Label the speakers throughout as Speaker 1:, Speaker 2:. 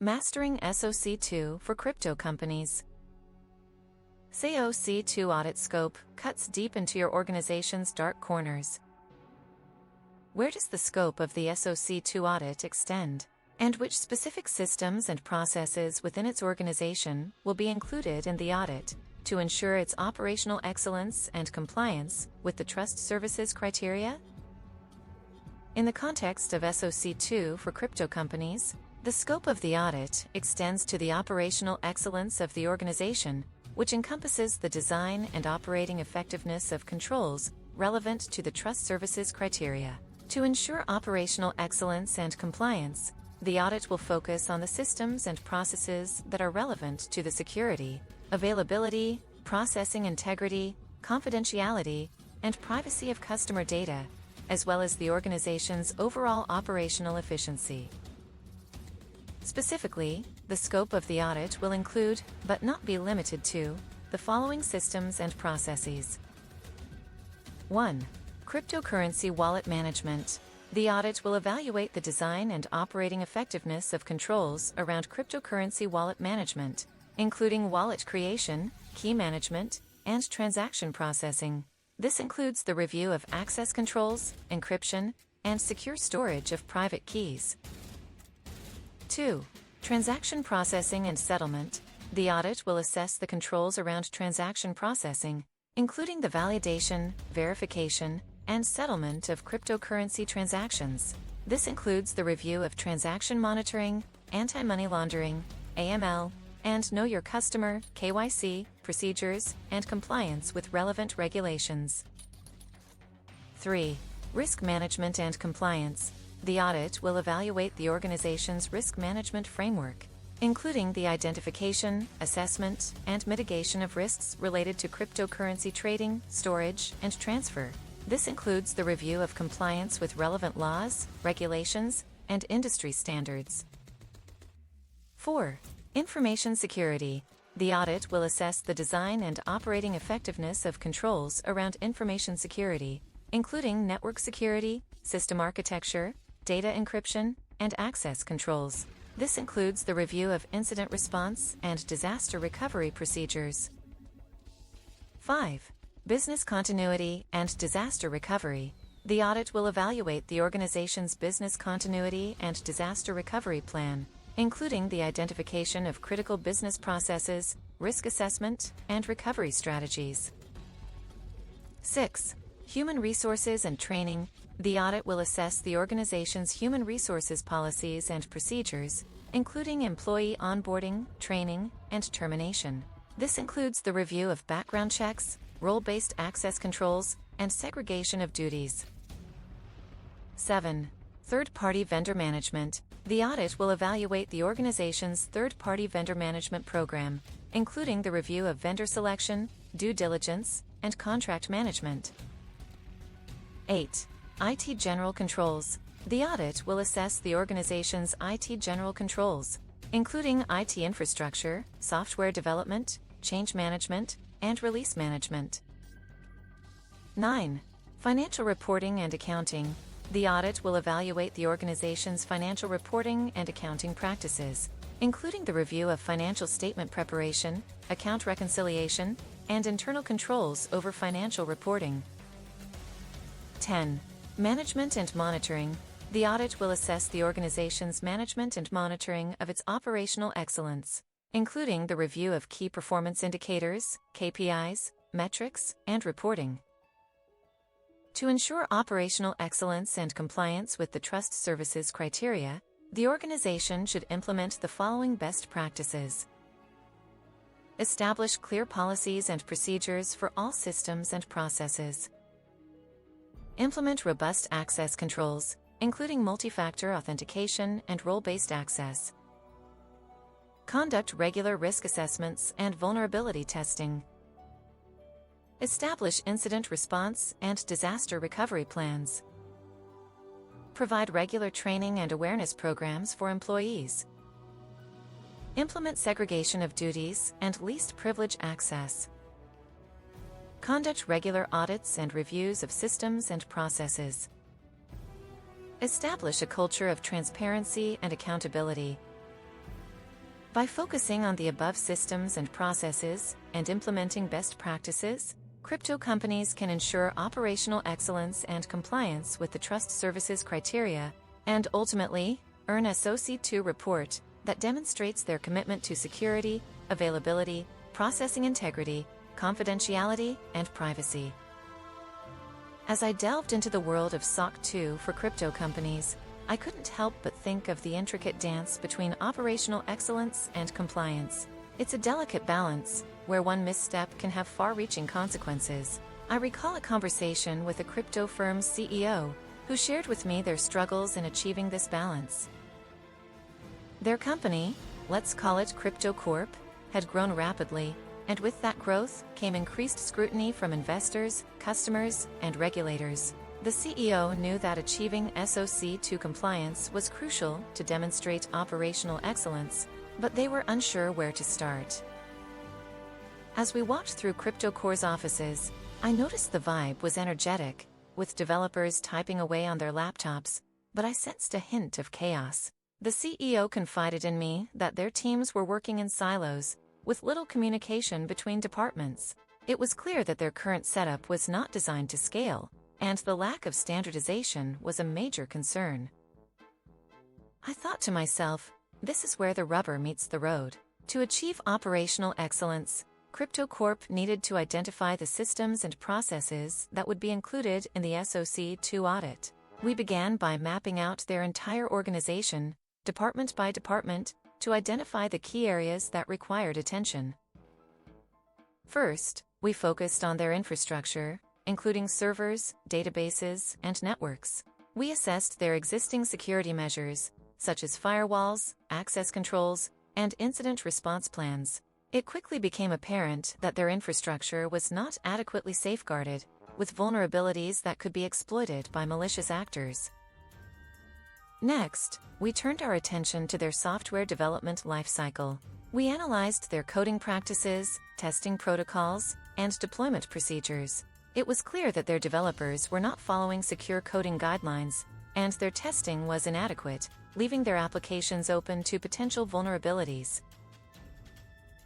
Speaker 1: Mastering SOC 2 for crypto companies. SOC 2 audit scope cuts deep into your organization's dark corners. Where does the scope of the SOC 2 audit extend? And which specific systems and processes within its organization will be included in the audit to ensure its operational excellence and compliance with the trust services criteria? In the context of SOC 2 for crypto companies, the scope of the audit extends to the operational excellence of the organization, which encompasses the design and operating effectiveness of controls relevant to the trust services criteria. To ensure operational excellence and compliance, the audit will focus on the systems and processes that are relevant to the security, availability, processing integrity, confidentiality, and privacy of customer data, as well as the organization's overall operational efficiency. Specifically, the scope of the audit will include, but not be limited to, the following systems and processes. 1. Cryptocurrency wallet management. The audit will evaluate the design and operating effectiveness of controls around cryptocurrency wallet management, including wallet creation, key management, and transaction processing. This includes the review of access controls, encryption, and secure storage of private keys. 2. Transaction processing and settlement. The audit will assess the controls around transaction processing, including the validation, verification, and settlement of cryptocurrency transactions. This includes the review of transaction monitoring, anti-money laundering, AML, and Know Your Customer (KYC) procedures and compliance with relevant regulations. 3. Risk management and compliance. The audit will evaluate the organization's risk management framework, including the identification, assessment, and mitigation of risks related to cryptocurrency trading, storage, and transfer. This includes the review of compliance with relevant laws, regulations, and industry standards. 4. Information security. The audit will assess the design and operating effectiveness of controls around information security, including network security, system architecture, data encryption, and access controls. This includes the review of incident response and disaster recovery procedures. 5. Business continuity and disaster recovery. The audit will evaluate the organization's business continuity and disaster recovery plan, including the identification of critical business processes, risk assessment, and recovery strategies. 6. Human resources and training. The audit will assess the organization's human resources policies and procedures, including employee onboarding, training, and termination. This includes the review of background checks, role-based access controls, and segregation of duties. 7. Third-party vendor management. The audit will evaluate the organization's third-party vendor management program, including the review of vendor selection, due diligence, and contract management. 8. IT general controls. The audit will assess the organization's IT general controls, including IT infrastructure, software development, change management, and release management. 9. Financial reporting and accounting. The audit will evaluate the organization's financial reporting and accounting practices, including the review of financial statement preparation, account reconciliation, and internal controls over financial reporting. 10. Management and monitoring. The audit will assess the organization's management and monitoring of its operational excellence, including the review of key performance indicators, KPIs, metrics, and reporting. To ensure operational excellence and compliance with the trust services criteria, the organization should implement the following best practices. Establish clear policies and procedures for all systems and processes. Implement robust access controls, including multi-factor authentication and role-based access. Conduct regular risk assessments and vulnerability testing. Establish incident response and disaster recovery plans. Provide regular training and awareness programs for employees. Implement segregation of duties and least privilege access. Conduct regular audits and reviews of systems and processes. Establish a culture of transparency and accountability. By focusing on the above systems and processes and implementing best practices, crypto companies can ensure operational excellence and compliance with the trust services criteria, and ultimately, earn a SOC 2 report that demonstrates their commitment to security, availability, processing integrity, confidentiality, and privacy. As I delved into the world of SOC 2 for crypto companies, I couldn't help but think of the intricate dance between operational excellence and compliance. It's a delicate balance, where one misstep can have far-reaching consequences. I recall a conversation with a crypto firm's CEO, who shared with me their struggles in achieving this balance. Their company, let's call it Crypto Corp, had grown rapidly, and with that growth came increased scrutiny from investors, customers, and regulators. The CEO knew that achieving SOC 2 compliance was crucial to demonstrate operational excellence, but they were unsure where to start. As we walked through CryptoCore's offices, I noticed the vibe was energetic, with developers typing away on their laptops, but I sensed a hint of chaos. The CEO confided in me that their teams were working in silos, with little communication between departments. It was clear that their current setup was not designed to scale, and the lack of standardization was a major concern. I thought to myself, this is where the rubber meets the road. To achieve operational excellence, Crypto Corp needed to identify the systems and processes that would be included in the SOC 2 audit. We began by mapping out their entire organization, department by department, to identify the key areas that required attention. First, we focused on their infrastructure, including servers, databases, and networks. We assessed their existing security measures, such as firewalls, access controls, and incident response plans. It quickly became apparent that their infrastructure was not adequately safeguarded, with vulnerabilities that could be exploited by malicious actors. Next, we turned our attention to their software development lifecycle. We analyzed their coding practices, testing protocols, and deployment procedures. It was clear that their developers were not following secure coding guidelines, and their testing was inadequate, leaving their applications open to potential vulnerabilities.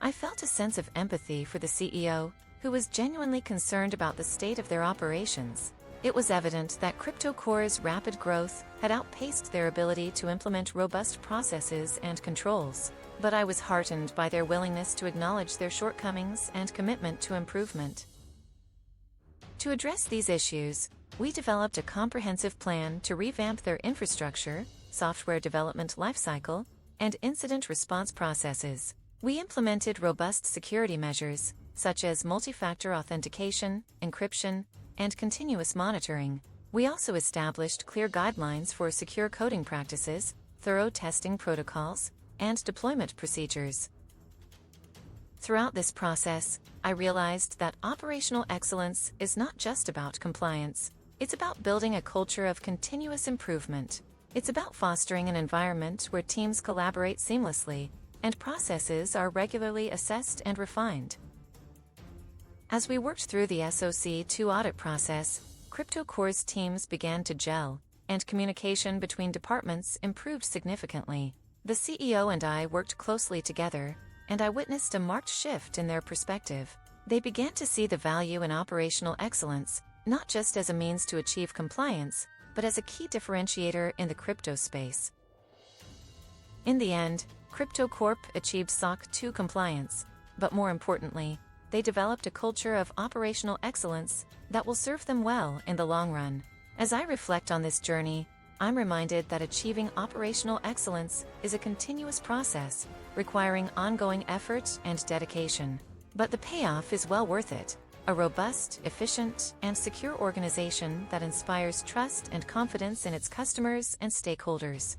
Speaker 1: I felt a sense of empathy for the CEO, who was genuinely concerned about the state of their operations. It was evident that CryptoCore's rapid growth had outpaced their ability to implement robust processes and controls, but I was heartened by their willingness to acknowledge their shortcomings and commitment to improvement. To address these issues, we developed a comprehensive plan to revamp their infrastructure, software development lifecycle, and incident response processes. We implemented robust security measures, such as multi-factor authentication, encryption, and continuous monitoring. We also established clear guidelines for secure coding practices, thorough testing protocols, and deployment procedures. Throughout this process, I realized that operational excellence is not just about compliance. It's about building a culture of continuous improvement. It's about fostering an environment where teams collaborate seamlessly, and processes are regularly assessed and refined. As we worked through the SOC 2 audit process, CryptoCore's teams began to gel, and communication between departments improved significantly. The CEO and I worked closely together, and I witnessed a marked shift in their perspective. They began to see the value in operational excellence, not just as a means to achieve compliance, but as a key differentiator in the crypto space. In the end, Crypto Corp achieved SOC 2 compliance, but more importantly, they developed a culture of operational excellence that will serve them well in the long run. As I reflect on this journey, I'm reminded that achieving operational excellence is a continuous process, requiring ongoing effort and dedication. But the payoff is well worth it. A robust, efficient, and secure organization that inspires trust and confidence in its customers and stakeholders.